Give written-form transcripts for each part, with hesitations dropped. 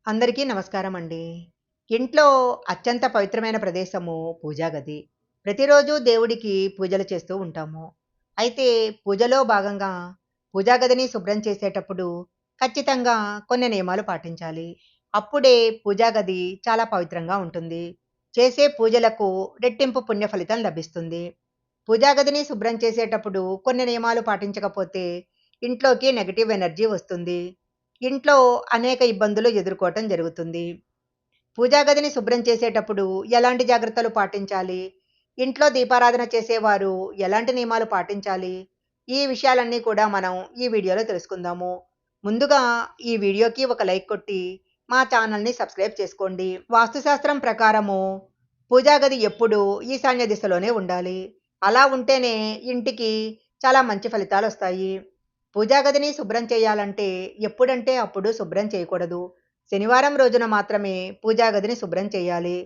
అందరికీ నమస్కారం అండి. ఇంట్లో అత్యంత పవిత్రమైన ప్రదేశము పూజా గది. ప్రతిరోజు దేవుడికి పూజలు చేస్తూ ఉంటాము. అయితే పూజలో భాగంగా పూజా గదిని శుభ్రం చేసేటప్పుడు ఖచ్చితంగా కొన్ని నియమాలు పాటించాలి. అప్పుడే పూజా గది చాలా పవిత్రంగా ఉంటుంది. చేసే పూజలకు రెట్టింపు పుణ్య ఫలితం లభిస్తుంది. పూజా గదిని శుభ్రం చేసేటప్పుడు కొన్ని నియమాలు పాటించకపోతే ఇంట్లోకి నెగెటివ్ ఎనర్జీ వస్తుంది. ఇంట్లో అనేక ఇబ్బందులు ఎదుర్కోవటం జరుగుతుంది. పూజా గదిని శుభ్రం చేసేటప్పుడు ఎలాంటి జాగ్రత్తలు పాటించాలి? ఇంట్లో దీపారాధన చేసేవారు ఎలాంటి నియమాలు పాటించాలి? ఈ విషయాలన్నీ కూడా మనం ఈ వీడియోలో తెలుసుకుందాము. ముందుగా ఈ వీడియోకి ఒక లైక్ కొట్టి మా ఛానల్‌ని సబ్స్క్రైబ్ చేసుకోండి. వాస్తుశాస్త్రం ప్రకారము పూజా గది ఎప్పుడూ ఈశాన్య దిశలోనే ఉండాలి. అలా ఉంటేనే ఇంటికి చాలా మంచి ఫలితాలొస్తాయి. పూజా గదిని శుభ్రం చేయాలంటే ఎప్పుడంటే అప్పుడు శుభ్రం చేయకూడదు. శనివారం రోజున మాత్రమే పూజా గదిని శుభ్రం చేయాలి.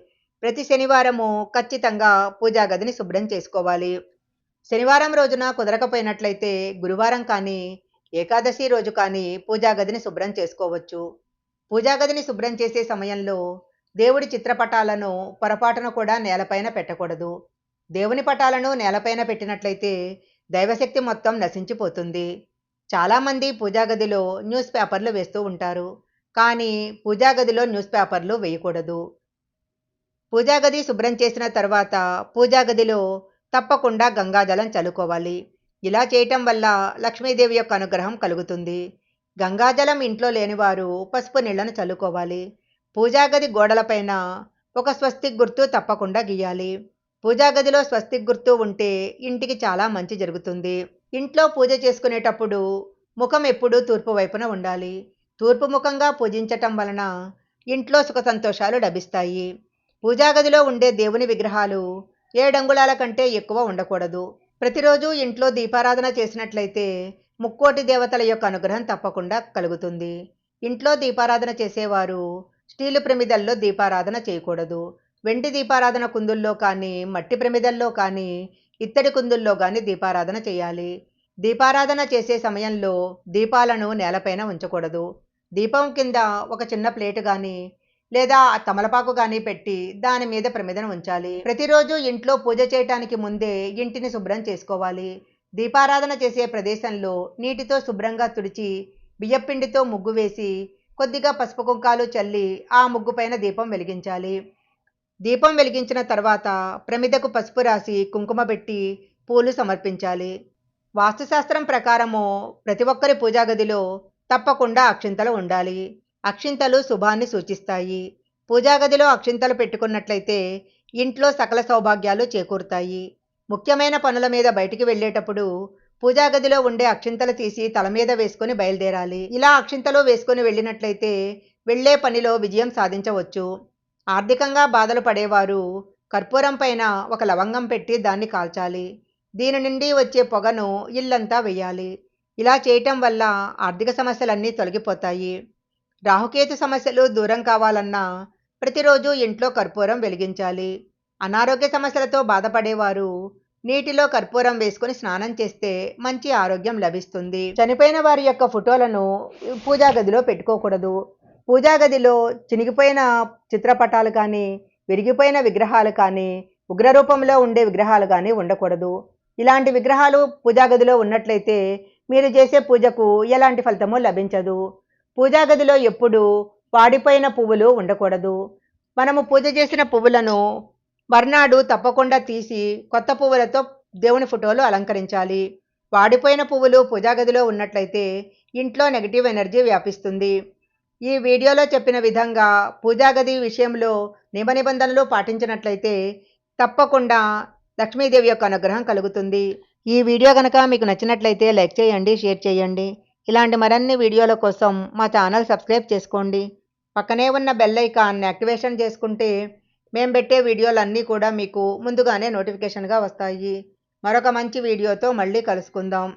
ప్రతి శనివారము ఖచ్చితంగా పూజా గదిని శుభ్రం చేసుకోవాలి. శనివారం రోజున కుదరకపోయినట్లయితే గురువారం కానీ, ఏకాదశి రోజు కానీ పూజా గదిని శుభ్రం చేసుకోవచ్చు. పూజా గదిని శుభ్రం చేసే సమయంలో దేవుడి చిత్రపటాలను పొరపాటున కూడా నేలపైన పెట్టకూడదు. దేవుని పటాలను నేలపైన పెట్టినట్లయితే దైవశక్తి మొత్తం నశించిపోతుంది. చాలామంది పూజా గదిలో న్యూస్ పేపర్లు వేస్తూ ఉంటారు. కానీ పూజా గదిలో న్యూస్ పేపర్లు వేయకూడదు. పూజా గది శుభ్రం చేసిన తర్వాత పూజా గదిలో తప్పకుండా గంగాజలం చల్లుకోవాలి. ఇలా చేయటం వల్ల లక్ష్మీదేవి యొక్క అనుగ్రహం కలుగుతుంది. గంగాజలం ఇంట్లో లేనివారు పసుపు నీళ్లను చల్లుకోవాలి. పూజా గది గోడలపైన ఒక స్వస్తిక్ గుర్తు తప్పకుండా గీయాలి. పూజా గదిలో స్వస్తిక్ గుర్తు ఉంటే ఇంటికి చాలా మంచి జరుగుతుంది. ఇంట్లో పూజ చేసుకునేటప్పుడు ముఖం ఎప్పుడూ తూర్పు వైపున ఉండాలి. తూర్పు ముఖంగా పూజించటం వలన ఇంట్లో సుఖ సంతోషాలు లభిస్తాయి. పూజా గదిలో ఉండే దేవుని విగ్రహాలు 7 అంగుళాల కంటే ఎక్కువ ఉండకూడదు. ప్రతిరోజు ఇంట్లో దీపారాధన చేసినట్లయితే ముక్కోటి దేవతల యొక్క అనుగ్రహం తప్పకుండా కలుగుతుంది. ఇంట్లో దీపారాధన చేసేవారు స్టీలు ప్రమిదల్లో దీపారాధన చేయకూడదు. వెండి దీపారాధన కుందుల్లో కానీ, మట్టి ప్రమిదల్లో కానీ, ఇత్తడి కుందుల్లో కానీ దీపారాధన చేయాలి. దీపారాధన చేసే సమయంలో దీపాలను నేలపైన ఉంచకూడదు. దీపం కింద ఒక చిన్న ప్లేటు కానీ లేదా తమలపాకు కానీ పెట్టి దాని మీద ప్రమిదను ఉంచాలి. ప్రతిరోజు ఇంట్లో పూజ చేయటానికి ముందే ఇంటిని శుభ్రం చేసుకోవాలి. దీపారాధన చేసే ప్రదేశంలో నీటితో శుభ్రంగా తుడిచి బియ్యపిండితో ముగ్గు వేసి కొద్దిగా పసుపు కుంకాలు చల్లి ఆ ముగ్గు పైన దీపం వెలిగించాలి. దీపం వెలిగించిన తర్వాత ప్రమిదకు పసుపు రాసి కుంకుమ పెట్టి పూలు సమర్పించాలి. వాస్తుశాస్త్రం ప్రకారము ప్రతి ఒక్కరి పూజా గదిలో తప్పకుండా అక్షింతలు ఉండాలి. అక్షింతలు శుభాన్ని సూచిస్తాయి. పూజా గదిలో అక్షింతలు పెట్టుకున్నట్లయితే ఇంట్లో సకల సౌభాగ్యాలు చేకూరుతాయి. ముఖ్యమైన పనుల మీద బయటికి వెళ్ళేటప్పుడు పూజా గదిలో ఉండే అక్షింతలు తీసి తల మీద వేసుకొని బయలుదేరాలి. ఇలా అక్షింతలు వేసుకొని వెళ్ళినట్లయితే వెళ్లే పనిలో విజయం సాధించవచ్చు. ఆర్థికంగా బాధలు పడేవారు కర్పూరం పైన ఒక లవంగం పెట్టి దాన్ని కాల్చాలి. దీని నుండి వచ్చే పొగను ఇల్లంతా వేయాలి. ఇలా చేయటం వల్ల ఆర్థిక సమస్యలన్నీ తొలగిపోతాయి. రాహుకేతు సమస్యలు దూరం కావాలన్నా ప్రతిరోజు ఇంట్లో కర్పూరం వెలిగించాలి. అనారోగ్య సమస్యలతో బాధపడేవారు నీటిలో కర్పూరం వేసుకొని స్నానం చేస్తే మంచి ఆరోగ్యం లభిస్తుంది. చనిపోయిన వారి యొక్క ఫోటోలను పూజా గదిలో పెట్టుకోకూడదు. పూజా గదిలో చినిగిపోయిన చిత్రపటాలు కానీ, విరిగిపోయిన విగ్రహాలు కానీ, ఉగ్రరూపంలో ఉండే విగ్రహాలు కానీ ఉండకూడదు. ఇలాంటి విగ్రహాలు పూజా గదిలో ఉన్నట్లయితే మీరు చేసే పూజకు ఎలాంటి ఫలితమూ లభించదు. పూజా గదిలో ఎప్పుడూ వాడిపోయిన పువ్వులు ఉండకూడదు. మనము పూజ చేసిన పువ్వులను మర్నాడు తప్పకుండా తీసి కొత్త పువ్వులతో దేవుని ఫోటోలు అలంకరించాలి. వాడిపోయిన పువ్వులు పూజా గదిలో ఉన్నట్లయితే ఇంట్లో నెగిటివ్ ఎనర్జీ వ్యాపిస్తుంది. ఈ వీడియోలో చెప్పిన విధంగా పూజా గది విషయంలో నియమ నిబంధనలు పాటించినట్లయితే తప్పకుండా లక్ష్మీదేవి యొక్క అనుగ్రహం కలుగుతుంది. ఈ వీడియో కనుక మీకు నచ్చినట్లయితే లైక్ చేయండి, షేర్ చేయండి. ఇలాంటి మరిన్ని వీడియోల కోసం మా ఛానల్ సబ్స్క్రైబ్ చేసుకోండి. పక్కనే ఉన్న బెల్ ఐకాన్ యాక్టివేషన్ చేసుకుంటే మేము పెట్టే వీడియోలన్నీ కూడా మీకు ముందుగానే నోటిఫికేషన్గా వస్తాయి. మరొక మంచి వీడియోతో మళ్ళీ కలుసుకుందాం.